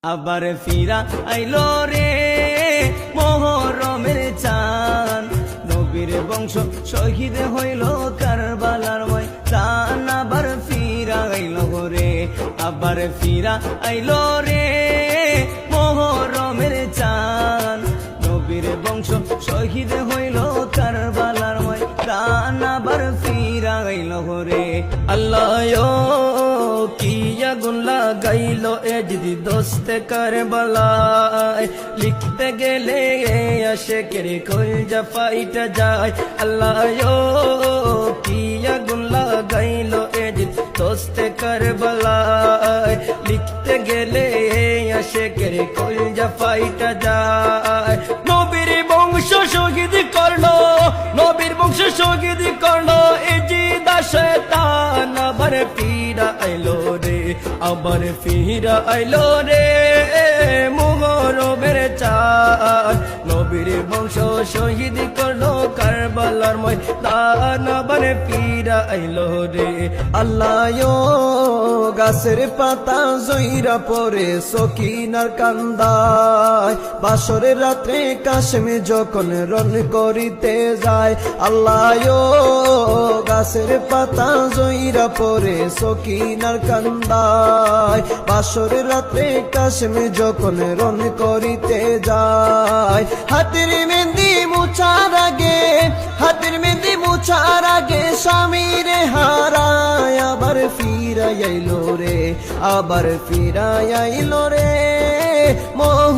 আবার ফিরা আইলো রে মোহরমের চাঁদ, নবীর বংশ শহীদ হইল কারবালার ময়দান। আবার ফিরা আইলো রে, আবার ফিরা আইলো রে মোহরমের চাঁদ, নবীর বংশ শহীদ হইল কারবালার ময়দান। আবার ফিরা আইলো রে। আল্লাহ কি আগুন লাগাইলো এ যদি দোস্তে কারবালায়, লিখতে গেলে আশেকের কলজা ফাইটা যায়। আল্লাহ কি আগুন লাগাইলো এ যদি দোস্তে কারবালায়, লিখতে গেলে আশেকের কলজা ফাইটা যায়। নবীর বংশ শহীদ করলো, নবীর বংশ শহীদ করলো এ জিদা শয়তান। আবার ফিরা আইলো রে, আবার ফিরা আইলো রে মুহরমের চাঁদ, নবীর বংশ শহীদ করলো কারবালার ময়দান। আবার ফিরা আইলো রে। আল্লাহ গাছের পাতা জইরা পরে সকিনার কান্দায়, বাসরের রাত্রে কাশেমে যখন রন করিতে যায়। আল্লাহ গাছের পাতা জইরা পরে সকিনার কান্দায়, বাসরের রাত্রে কাশেমে যখন রন করিতে যায়। হাতের মেহেন্দি মুছার আগে, হাতের মেহেন্দি মুছার আগে স্বামীরে হারায়। আবার ফিরা আইলো রে, আবার ফিরা আইলো রে মোহ